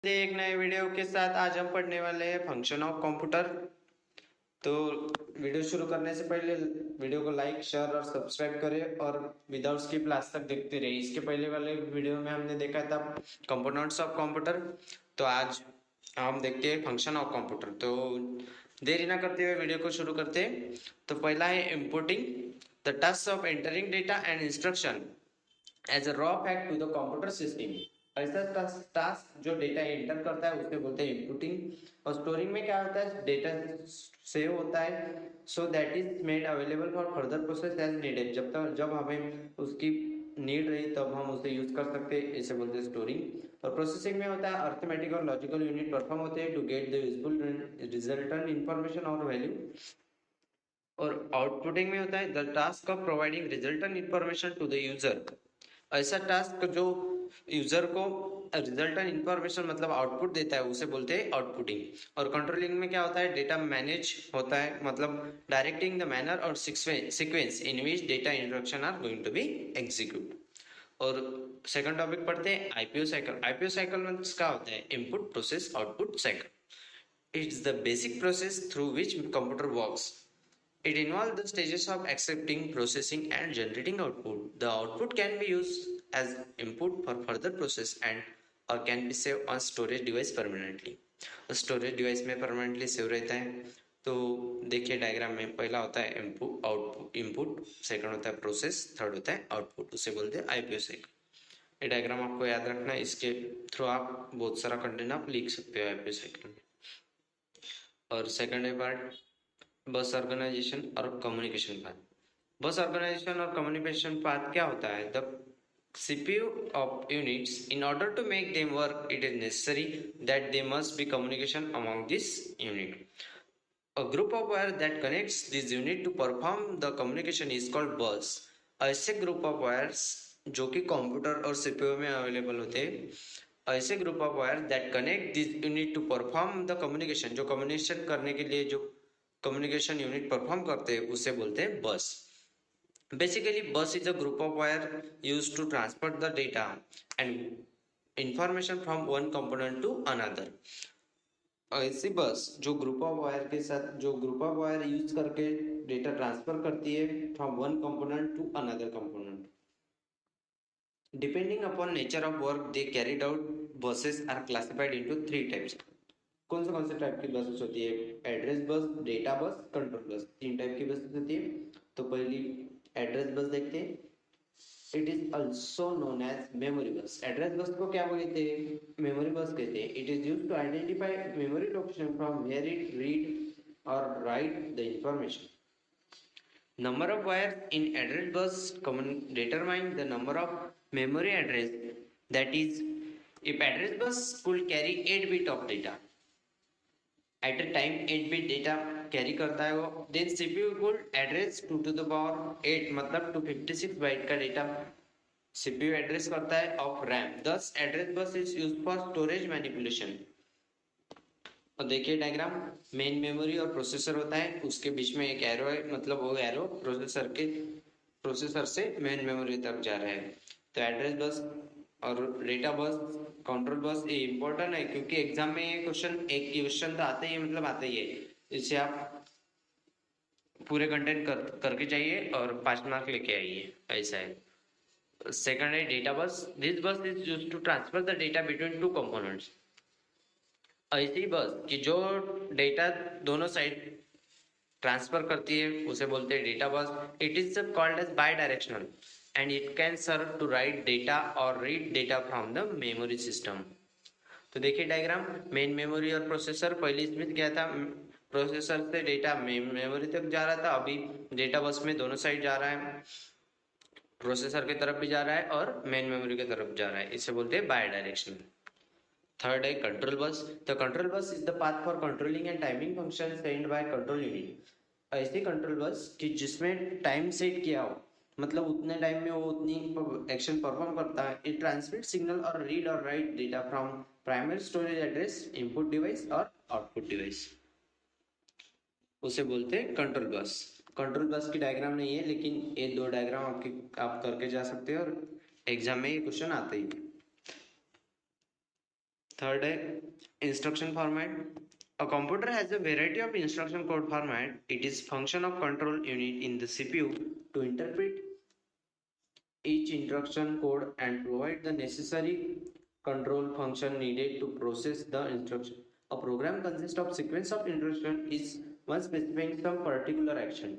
एक नए वीडियो के साथ आज हम पढ़ने वाले हैं फंक्शन ऑफ कंप्यूटर। तो वीडियो शुरू करने से पहले वीडियो को लाइक शेयर और सब्सक्राइब करें और विदाउट स्किप लास्ट तक देखते रहिए। इसके पहले वाले वीडियो में हमने देखा था कंपोनेंट्स ऑफ कंप्यूटर, तो आज हम देखते हैं फंक्शन ऑफ कंप्यूटर। तो देरी ना करते हुए वीडियो को शुरू करते हैं। तो पहला है inputting the task of entering data and instruction as a raw fact to the computer system. ऐसा टास्क जो डेटा एंटर करता है उसे बोलते हैं इनपुटिंग। और स्टोरिंग में क्या होता है, डेटा सेव होता है so that is made available for further process as needed. जब हमें उसकी नीड रही तब हम उसे यूज कर सकते हैं, इसे बोलते हैं स्टोरिंग। और प्रोसेसिंग में होता है अर्थमेटिक और लॉजिकल यूनिट परफॉर्म होते हैं to get the useful resultant information और वैल्यू। और आउटपुटिंग में होता है the task of providing resultant information to the user. ऐसा टास्क जो यूजर को रिजल्टेंट इंफॉर्मेशन मतलब आउटपुट देता है उसे बोलते हैं आउटपुटिंग। और कंट्रोलिंग में क्या होता है, डेटा मैनेज होता है मतलब डायरेक्टिंग द मैनर और sequence in which data instruction are going to be execute. और सेकंड टॉपिक पढ़ते हैं आईपीओ साइकिल। आईपीओ साइकिल में क्या होता है, input process output cycle. It's the basic process through which computer works. It involves the stages of accepting, processing, and generating output. The output can be used as input for further process and or can be saved on storage device permanently. Storage device में permanently save रहता है। तो देखिए diagram में पहला होता है input output input, second होता है प्रोसेस, थर्ड होता है आउटपुट, उसे बोलते हैं आईपीओ साइकिल। ये डायग्राम आपको याद रखना है, इसके थ्रू आप बहुत सारा कंटेंट आप लिख सकते हो आईपीओ साइकिल में। और सेकंड है पार्ट बस ऑर्गेनाइजेशन और कम्युनिकेशन पाथ। बस ऑर्गेनाइजेशन और कम्युनिकेशन पाथ क्या होता है, the CPU of units in order to make them work it is necessary that there must be communication among this unit. A group of wires that connects this unit to perform the communication is called bus. ऐसे group of wires जो कि computer और CPU में available होते हैं, ऐसे group of wire that connect this unit to perform the communication, जो communication करने के लिए जो कम्युनिकेशन यूनिट परफॉर्म करते हैं उसे बोलते हैं bus. Basically bus is a group of wire used to transfer the data and information from one component to another. ऐसी बस जो ग्रुप ऑफ वायर के साथ जो ग्रुप ऑफ वायर यूज करके डेटा ट्रांसफर करती है from one component to another component. Depending upon nature of work they carried out, buses are classified into three types. कौन से टाइप की बसेस होती है, address bus, data bus, control bus, तीन type की buses होती है। तो पहली एड्रेस बस देखते हैं। It is also known as memory bus. Address bus को क्या बोलते हैं, मेमोरी बस कहते हैं। It is used to identify memory location from where it read और write the information. Number of wires in address bus determine the number of memory address. That is, if address bus could carry 8 bit of data, at a time 8 bit data carry करता है वो, then CPU could address 2 to the power 8 मतलब 256 bite का data CPU address करता है of RAM. Thus address bus is used for storage manipulation. और देखिए diagram, main memory और प्रोसेसर होता है, उसके बीच में एक एरो है, मतलब वो एरो प्रोसेसर से मेन मेमोरी तक जा रहा है। तो एड्रेस बस और डेटा बस, कंट्रोल बस ये इंपॉर्टेंट है क्योंकि एग्जाम में ये क्वेश्चन तो आते ही है, मतलब आते ही है। इसे आप पूरे कंटेंट करके जाइए और 5 मार्क लेके आइए, ऐसा है। सेकंड है data bus. This bus is used to transfer the data between two components. ऐसी बस कि जो डेटा दोनों साइड ट्रांसफर करती है उसे बोलते हैं data bus. It is called as bidirectional and it can serve to write data और read data from the memory system. तो देखिए डायग्राम, मेन मेमोरी और प्रोसेसर, पहले इसमें क्या था, प्रोसेसर से डेटा मेमोरी तक जा रहा था, अभी डेटा बस में दोनों साइड जा रहा है, प्रोसेसर की तरफ भी जा रहा है और मेन मेमोरी की तरफ जा रहा है, इसे बोलते हैं बाई डायरेक्शनल। थर्ड है control bus. The control bus is the path for controlling and timing function send by control unit. ऐसी कंट्रोल बस कि जिसमें टाइम सेट किया हो, मतलब उतने टाइम में वो उतनी एक्शन परफॉर्म करता है। इट ट्रांसमिट सिग्नल और रीड और right data from primary storage address, input device और आउटपुट डिवाइस, उसे बोलते हैं कंट्रोल बस। कंट्रोल बस की डायग्राम नहीं है लेकिन ये दो डायग्राम आप करके जा सकते हो और एग्जाम में ये क्वेश्चन आते ही। थर्ड है instruction format. A computer has a variety of instruction code format. It is function of control unit in the CPU to interpret each instruction code and provide the necessary control function needed to process the instruction. A program consists of sequence of instruction is one specifying some particular action.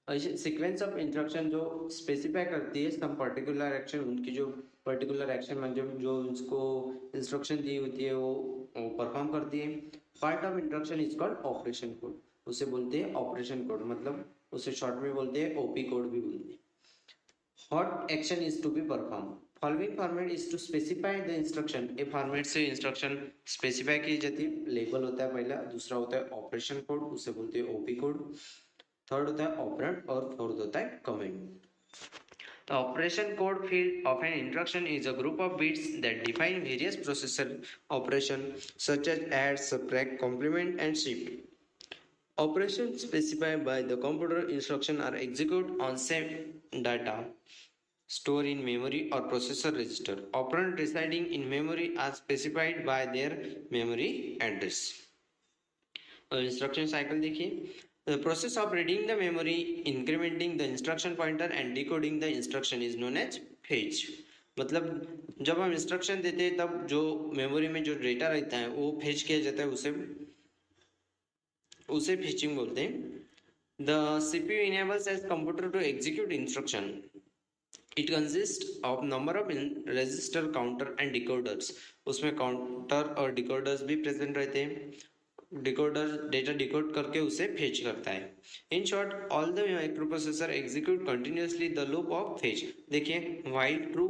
Sequence of instruction जो specify करती है some particular action, उनकी जो particular action मतलब जो उसको instruction दी होती है वो परफॉर्म करती है. Part of instruction is called operation code. उसे बोलते हैं ऑपरेशन कोड, मतलब उसे शॉर्ट में बोलते हैं ओपी कोड भी बोलते हैं. What action is to be perform. Following format is to specify the instruction. A format से इंस्ट्रक्शन स्पेसिफाई की जाती है. लेबल होता है पहला, दूसरा होता है ऑपरेशन कोड, उसे बोलते हैं ओपी कोड. थर्ड होता है ऑपरेंड और फोर्थ होता है comment. The operation code field of an instruction is a group of bits that define various processor operations such as add, subtract, complement, and shift. Operations specified by the computer instruction are executed on same data stored in memory or processor register. Operands residing in memory are specified by their memory address. Instruction cycle देखिए. The process of reading the memory, incrementing the instruction pointer and decoding the instruction is known as fetch. मतलब जब हम instruction देते हैं तब जो memory में जो डेटा रहता है वो फेच किया जाता है, उसे फेचिंग बोलते हैं. The CPU enables as computer to execute instruction. It consists of number of register, counter and decoders. उसमें काउंटर और डिकोडर्स भी प्रेजेंट रहते हैं. डिकोडर डेटा डिकोड करके उसे फेच करता है. In short all the microprocessor execute continuously the loop of fetch. देखिए व्हाइल ट्रू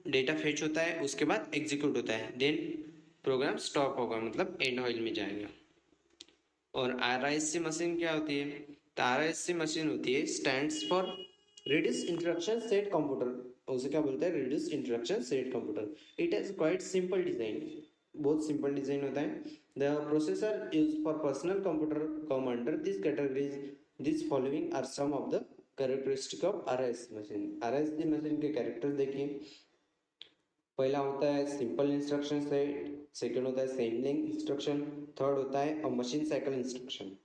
डेटा फेच होता है, उसके बाद एग्जीक्यूट होता है, देन प्रोग्राम स्टॉप होगा मतलब एंड व्हाइल में जाएगा. और आरआईएससी मशीन क्या होती है. तो आरआईएससी मशीन होती है stands for reduce instruction set computer. उसे क्या बोलते हैं, reduce instruction set computer. It has quite simple design, बहुत सिंपल डिजाइन होता है. The processor used for personal computer come under these categories. These following are some of the characteristic of RISC machine. RISC machine के characters देखिए. पहला होता है simple instruction set, second होता है same length instruction, third होता है a machine cycle instruction.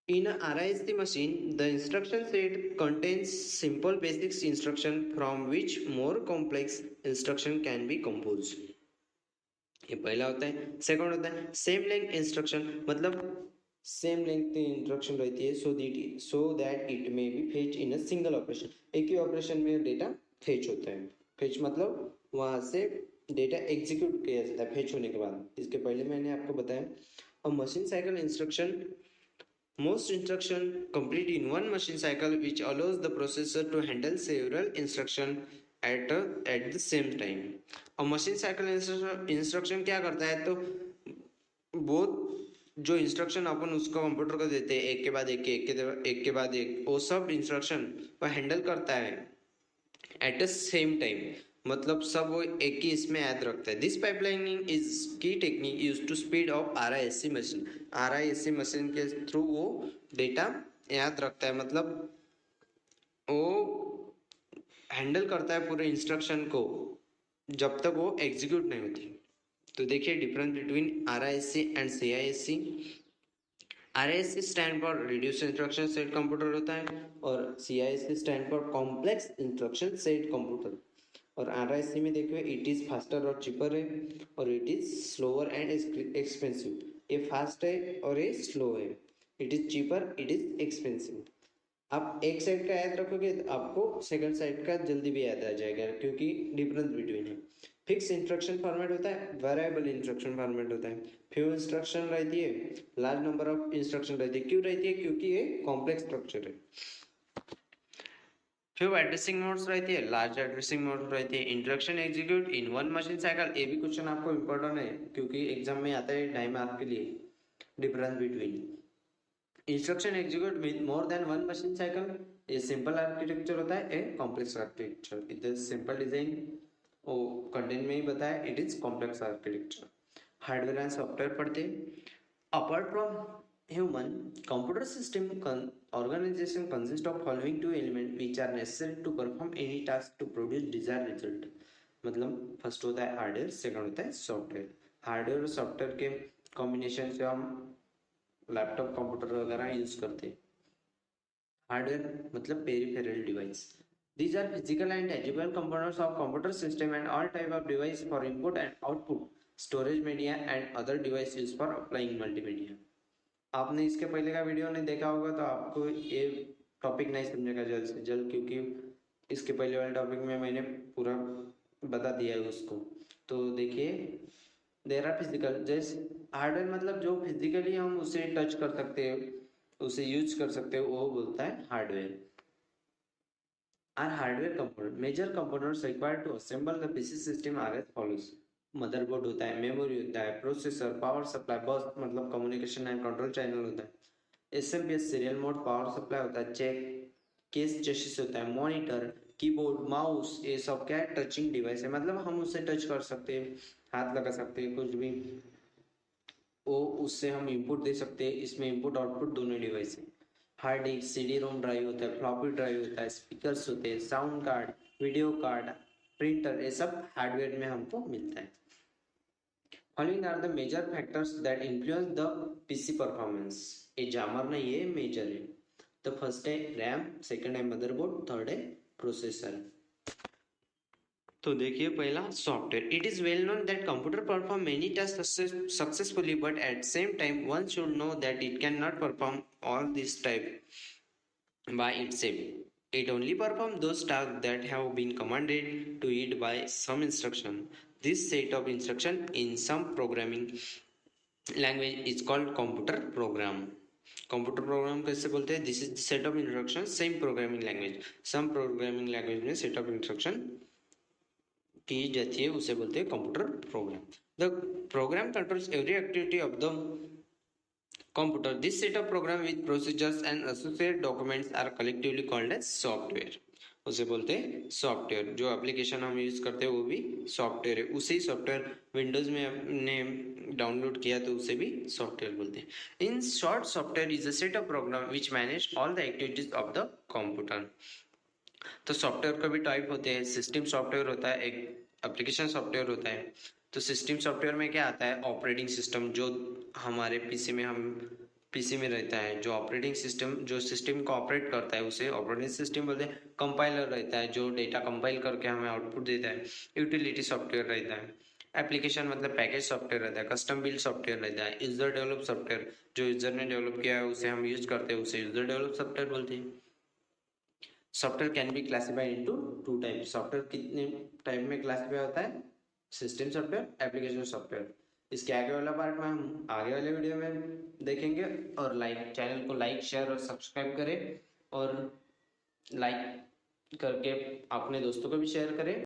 In a RISC machine, the instruction set contains simple basic instruction from which more complex instruction can be composed. ये पहला होता है. Second होता है सेम लेंथ इंस्ट्रक्शन, मतलब same length की इंस्ट्रक्शन रहती है so that it may be fetch in a single operation. एक ही ऑपरेशन में डेटा फेच होता है. फेच मतलब वहां से डेटा एग्जीक्यूट किया जाता है फेच होने के बाद. इसके पहले मैंने आपको बताया अ machine cycle instruction. Most instruction complete in one machine cycle which allows the processor to handle several instructions at the same time. और मशीन साइकिल इंस्ट्रक्शन क्या करता है, तो बहुत जो इंस्ट्रक्शन अपन उसको कंप्यूटर को देते हैं एक के बाद एक के बाद एक, वो सब इंस्ट्रक्शन वो हैंडल करता है एट द सेम टाइम. मतलब सब वो एक ही इसमें याद रखता है. This pipelining is key technique use to speed of RISC machine. RISC machine के थ्रू वो डेटा याद रखता है, मतलब वो हैंडल करता है पूरे इंस्ट्रक्शन को जब तक वो एग्जीक्यूट नहीं होती. तो देखिए difference between RISC and CISC. RISC stand for reduce instruction set computer होता है और CISC stand for complex instruction set computer. और आरआईएससी में देखिए इट इज फास्टर और चीपर है और it is slower and expensive. ये फास्ट है और ये स्लो है. It is cheaper, it is expensive. आप एक साइड का याद रखोगे तो आपको सेकंड साइड का जल्दी भी याद आ जाएगा क्योंकि डिफरेंस बिटवीन है. फिक्स इंस्ट्रक्शन फॉर्मेट होता है, वेरिएबल इंस्ट्रक्शन फॉर्मेट होता है. फ्यू इंस्ट्रक्शन रहती है, लार्ज नंबर ऑफ इंस्ट्रक्शन रहती है. क्यों रहती है, क्योंकि ये कॉम्प्लेक्स स्ट्रक्चर है. फ्यू एड्रेसिंग मोड्स रहती है, लार्ज एड्रेसिंग मोड रहती है. Instruction execute in one machine cycle. ये भी क्वेश्चन आपको इंपॉर्टेंट है क्योंकि एग्जाम में आता है 2 मार्क के लिए. Difference between instruction execute with more than one machine cycle. ये सिंपल आर्किटेक्चर होता है, ए कॉम्प्लेक्स आर्किटेक्चर. इधर सिंपल डिजाइन वो कंटेंट में ही बताया, it is complex architecture. Hardware and software पढ़ते. Apart from human computer system organization consists of following two elements which are necessary to perform any task to produce desired result. मतलब first होता है hardware, second होता है software. Hardware और software के combination से हम लैपटॉप कंप्यूटर वगैरह यूज करते हैं। हार्डवेयर मतलब peripheral device. These are physical and tangible components of computer system and all type of device for input and output, storage media and other device used for applying multimedia। आपने इसके पहले का video नहीं देखा होगा तो आपको ये टॉपिक नहीं समझेगा जल्द से जल्द, क्योंकि इसके पहले वाले टॉपिक में मैंने पूरा बता दिया है उसको। तो देखिए, देर आर फिजिकल, जैसे हार्डवेयर मतलब जो फिजिकली हम उसे टच कर सकते हैं, उसे यूज कर सकते हो, वो बोलता है hardware. Our hardware component, major components required to assemble the PC system are as follows। Motherboard होता है, मेमोरी होता है, प्रोसेसर, पावर सप्लाई, बस मतलब कम्युनिकेशन एंड कंट्रोल चैनल होता है, SMPS serial mode power supply होता है, चेक केस चेसिस होता है, मॉनिटर, कीबोर्ड, माउस, ये सब क्या है, टचिंग डिवाइस है, मतलब हम उससे टच कर सकते हैं, हाथ लगा सकते हैं, कुछ भी वो उससे हम इनपुट दे सकते हैं। इसमें इनपुट आउटपुट दोनों डिवाइस है। Hard disk, CD ROM drive होता है, फ्लॉपी ड्राइव होता है, स्पीकर्स होते हैं, sound card, video card, printer, ये सब हार्डवेयर में हमको मिलता है। Following are the major factors that influence the PC performance. ये जामर नहीं है, मेजर है। तो फर्स्ट है रैम, सेकंड है मदरबोर्ड, थर्ड है प्रोसेसर। तो देखिए पहला software. It is well known that computer perform many task successfully, but at same time one should know that it can not perform all this type by itself. It only performs those tasks that have been commanded to it by some instruction. This set of instruction in some programming language is called computer program. Computer program कैसे बोलते हैं? This is set of instruction same programming language. Some programming language में set of instruction की जाती है, उसे बोलते हैं computer program. The program controls every activity of the computer. This set of program with procedures and associated documents are collectively called as software। उसे बोलते हैं सॉफ्टवेयर। जो एप्लीकेशन हम यूज करते हैं वो भी सॉफ्टवेयर है। उसी सॉफ्टवेयर विंडोज में आपने डाउनलोड किया तो उसे भी सॉफ्टवेयर बोलते हैं। In short, software is a set of program which manage all the activities of the computer. तो सॉफ्टवेयर का भी टाइप होते हैं। सिस्टम सॉफ्टवेयर होता है, एक एप्लीकेशन सॉफ्टवेयर होता है। तो सिस्टम सॉफ्टवेयर में क्या आता है? ऑपरेटिंग सिस्टम, जो हमारे पीसी में रहता है, जो ऑपरेटिंग सिस्टम जो सिस्टम को ऑपरेट करता है उसे ऑपरेटिंग सिस्टम बोलते हैं। कंपाइलर रहता है जो डेटा कंपाइल करके हमें आउटपुट देता है। यूटिलिटी सॉफ्टवेयर रहता है। एप्लीकेशन मतलब पैकेज सॉफ्टवेयर रहता है। कस्टम बिल्ड सॉफ्टवेयर रहता है। यूजर डेवलप सॉफ्टवेयर, जो यूजर ने डेवलप किया है उसे हम यूज करते हैं, उसे यूजर डेवलप सॉफ्टवेयर बोलते हैं। Software can be classified into two type. Software कितने टाइप में क्लासिफाई होता है? System software, application software. इसके आगे वाला पार्ट में हम आगे वाले वीडियो में देखेंगे। और चैनल को लाइक, शेयर और सब्सक्राइब करें, और लाइक करके अपने दोस्तों को भी शेयर करें।